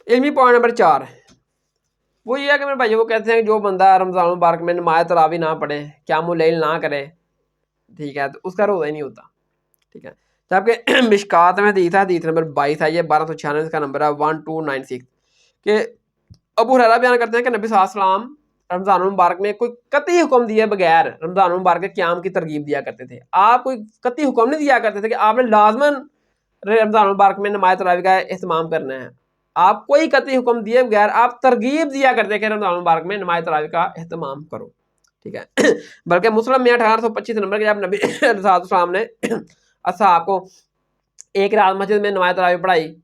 علمی point number 4 وہ یہ ہے کہ میرے بھائی وہ کہتے ہیں کہ جو بندہ رمضان المبارک میں نماز تراویح نہ پڑھے، قیام اللیل نہ کرے، ٹھیک ہے، تو اس کا روزہ ہی نہیں ہوتا، ٹھیک ہے۔ جبکہ مشکات میں حدیث نمبر 22 ہے، یہ 1296 کا نمبر ہے 1296، کہ ابو ہریرہ بیان کرتے ہیں کہ نبی صلی اللہ علیہ وسلم رمضان المبارک میں کوئی قطعی حکم دیے بغیر رمضان المبارک کے قیام کی ترغیب دیا کرتے تھے۔ آپ کوئی قطعی حکم نہیں دیا کرتے تھے کہ آپ نے لازماً رمضان المبارک میں نماز تراویح کا اہتمام کرنا ہے، آپ کوئی قطعی حکم دیے بغیر آپ ترغیب دیا کرتے کہ رمضان المبارک میں نماز تراویح کا اہتمام کرو، ٹھیک ہے۔ بلکہ مسلم میں 1825 نمبر کے جب نبی صلی اللہ علیہ وسلم نے اصحاب کو ایک رات مسجد میں نماز تراویح پڑھائی،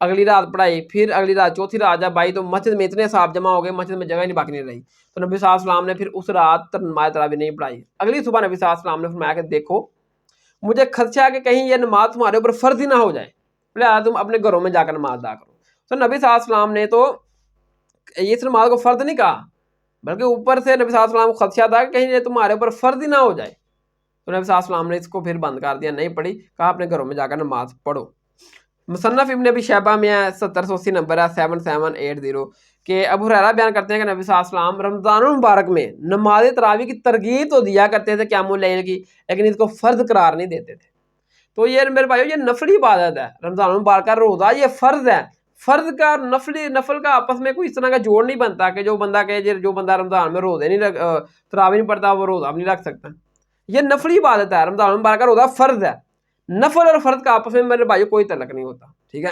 اگلی رات پڑھائی، پھر اگلی رات چوتھی رات جب آئی تو مسجد میں اتنے صاحب جمع ہو گئے، مسجد میں جگہ نہیں باقی نہیں رہی، تو نبی صلی اللہ علیہ وسلم نے پھر اس رات نماز تراویح نہیں پڑھائی۔ اگلی صبح نبی صلی اللہ علیہ وسلم نے فرمایا کہ دیکھو مجھے خدشہ ہے کہ کہیں یہ نماز تمہارے اوپر فرض ہی نہ ہو جائے، لہٰذا تم اپنے گھروں میں جا کر نماز ادا کرو۔ تو نبی صلی اللہ علیہ وسلم نے تو اس نماز کو فرض نہیں کہا، بلکہ اوپر سے نبی صلی اللہ علیہ وسلم کو خدشہ تھا کہ کہیں یہ تمہارے اوپر فرض ہی نہ ہو جائے، تو نبی صلی اللہ علیہ وسلم نے اس کو پھر بند کر دیا، نہیں پڑھی، کہا اپنے گھروں میں جا کر نماز پڑھو۔ مصنف ابن ابی شیبہ میں ہے 780 نمبر ہے 7780، کہ ابو ہریرہ بیان کرتے ہیں کہ نبی صلی اللہ علیہ وسلم رمضان المبارک میں نماز تراویح کی ترغیب تو دیا کرتے تھے قیام اللیل کی، لیکن اس کو فرض قرار نہیں دیتے تھے۔ تو یہ میرے بھائیو یہ نفلی عبادت ہے، رمضان المبارک کا روزہ یہ فرض ہے، فرض کا نفل کا آپس میں کوئی اس طرح کا جوڑ نہیں بنتا کہ جو بندہ رمضان میں روزے نہیں تراویح نہیں پڑھتا وہ روزہ نہیں رکھ سکتا۔ یہ نفلی عبادت ہے، رمضان المبارک کا روزہ فرض ہے، نفل اور فرض کا آپس میں میرے بھائیو کوئی تعلق نہیں ہوتا، ٹھیک ہے۔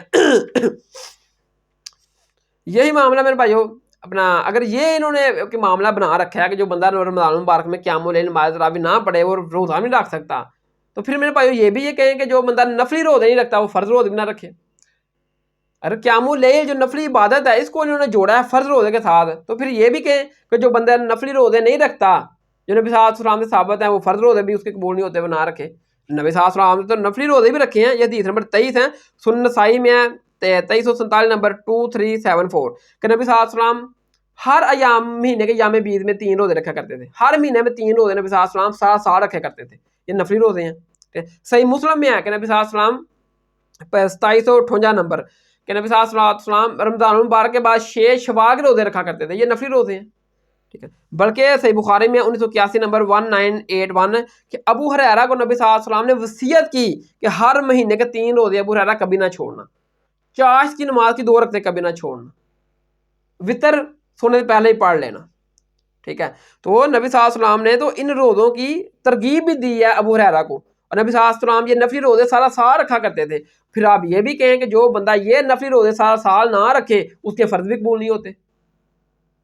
یہی معاملہ میرے بھائیو اپنا اگر یہ انہوں نے معاملہ بنا رکھا ہے کہ جو بندہ رمضان المبارک میں قیام اللیل نماز تراویح نہ پڑھے وہ روزہ نہیں رکھ سکتا، تو پھر میرے بھائیو یہ بھی یہ کہیں کہ جو بندہ نفلی روزے نہیں رکھتا وہ فرض روزے بھی نہ رکھے۔ اگر قیام اللیل جو نفلی عبادت ہے اس کو انہوں نے جوڑا ہے فرض روزے کے ساتھ، تو پھر یہ بھی کہیں کہ جو بندہ نفلی روزے نہیں رکھتا، جو نبی صلی اللہ علیہ وسلم سے ثابت ہے، وہ فرض روزے بھی اس کے قبول نہیں ہوتے، وہ نہ رکھے۔ نبی صلی اللہ علیہ وسلم نے تو نفلی روزے بھی رکھے ہیں، یہ حدیث نمبر 23 ہے، سنن نسائی میں ہے 2347 نمبر 2374، کہ نبی صلی اللہ علیہ وسلم ہر ایام مہینے کے یام بیض میں 3 روزے رکھا کرتے تھے، ہر مہینے میں 3 روزے نبی صلی اللہ علیہ وسلم سارا سال رکھے کرتے تھے، یہ نفلی روزے ہیں۔ صحیح مسلم میں ہے کہ نبی صلی اللہ علیہ وسلم 2758 نمبر کہ نبی صلی اللہ علیہ وسلم رمضان المبارک کے بعد 6 شوال کے روزے رکھا کرتے تھے، یہ نفلی روزے ہیں، ٹھیک ہے۔ بلکہ صحیح بخاری میں 1981 نمبر 1981 کہ ابو ہریرہ کو نبی صلی اللہ علیہ وسلم نے وصیت کی کہ ہر مہینے کے 3 روزے ابو ہریرہ کبھی نہ چھوڑنا، چاشت کی نماز کی 2 رکعتیں کبھی نہ چھوڑنا، وطر سونے سے پہلے ہی پڑھ لینا، ٹھیک ہے۔ تو نبی صلی اللہ علیہ وسلم نے تو ان روزوں کی ترغیب بھی دی ہے ابو ہریرہ کو، اور نبی صلی اللہ علیہ وسلم یہ نفلی روزے سارا سال رکھا کرتے تھے۔ پھر آپ یہ بھی کہیں کہ جو بندہ یہ نفلی روزے سارا سال نہ رکھے اس کے فرض بھی قبول نہیں ہوتے۔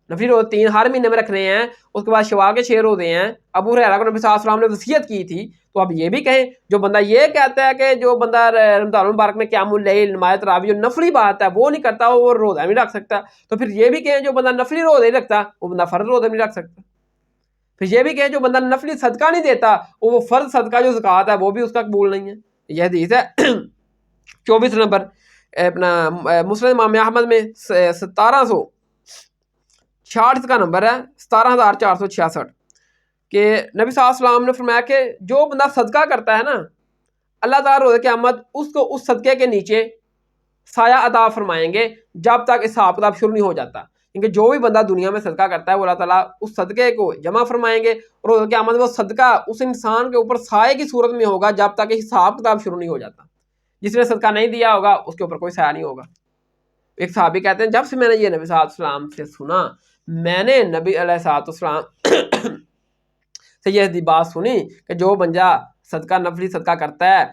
نفلی روزے 3 ہر مہینے میں رکھنے ہیں، اس کے بعد شوال کے 6 روزے ہیں، ابو ہریرہ کو نبی صلی اللہ علیہ وسلم نے وصیت کی تھی، تو اب یہ بھی کہیں جو بندہ یہ کہتا ہے کہ جو بندہ رمضان المبارک میں قیام اللیل نماز تراویح جو نفلی بات ہے وہ نہیں کرتا وہ روزہ نہیں رکھ سکتا، تو پھر یہ بھی کہیں جو بندہ نفلی روزے نہیں رکھتا وہ بندہ فرض روزے نہیں رکھ سکتا۔ پھر یہ بھی کہیں جو بندہ نفلی صدقہ نہیں دیتا وہ فرض صدقہ جو زکوٰۃ ہے وہ بھی اس کا قبول نہیں ہے۔ یہ حدیث ہے 24 نمبر اپنا مسند امام احمد میں 1766 کا نمبر ہے 17466، کہ نبی صلی اللہ علیہ وسلم نے فرمایا کہ جو بندہ صدقہ کرتا ہے نا اللہ تعالیٰ روز قیامت اس کو اس صدقے کے نیچے سایہ عطا فرمائیں گے جب تک حساب کتاب شروع نہیں ہو جاتا، کیونکہ جو بھی بندہ دنیا میں صدقہ کرتا ہے وہ اللہ تعالیٰ اس صدقے کو جمع فرمائیں گے، اور روز قیامت وہ صدقہ اس انسان کے اوپر سائے کی صورت میں ہوگا جب تک حساب کتاب شروع نہیں ہو جاتا۔ جس نے صدقہ نہیں دیا ہوگا اس کے اوپر کوئی سایہ نہیں ہوگا۔ ایک صحابی کہتے ہیں جب سے میں نے یہ نبی صلی اللہ علیہ وسلم سے سنا، میں نے نبی علیہ السلام سے یہ بات سنی کہ جو بندہ صدقہ نفلی صدقہ کرتا ہے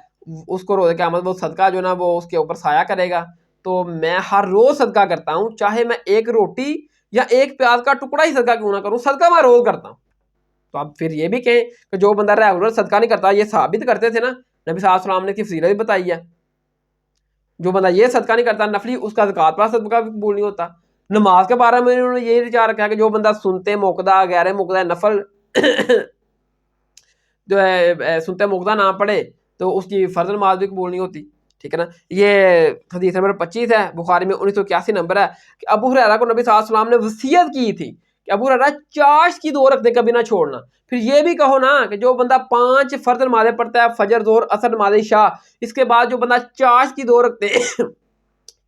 اس کو روز قیامت وہ صدقہ جو نا وہ اس کے اوپر سایہ کرے گا، تو میں ہر روز صدقہ کرتا ہوں، چاہے میں 1 روٹی یا 1 پیاز کا ٹکڑا ہی صدقہ کیوں نہ کروں، صدقہ میں روز کرتا ہوں۔ تو اب پھر یہ بھی کہیں کہ جو بندہ ریگولر صدقہ نہیں کرتا، یہ ثابت کرتے تھے نا نبی صلی اللہ علیہ وسلم نے کی فضیلت بھی بتائی ہے، جو بندہ یہ صدقہ نہیں کرتا نفلی اس کا زکوٰۃ پر صدقہ بھی قبول نہیں ہوتا۔ نماز کے بارے میں انہوں نے یہ وچار رکھا کہ جو بندہ سنتے موقدہ غیر موقدہ نفل جو ہے سنتے موقدہ نہ پڑھے تو اس کی فرض نماز بھی قبول نہیں ہوتی، ٹھیک ہے نا۔ یہ حدیث نمبر 25 ہے، بخاری میں 1981 نمبر ہے، کہ ابو ہریرہ کو نبی صلی اللہ علیہ وسلم نے وصیت کی تھی کہ ابو ہریرہ چاشت کی 2 رکعتیں کبھی نہ چھوڑنا۔ پھر یہ بھی کہو نا کہ جو بندہ 5 فرض نمازیں پڑھتا ہے، فجر ظہر عصر نماز عشاء، اس کے بعد جو بندہ چاشت کی 2 رکعتیں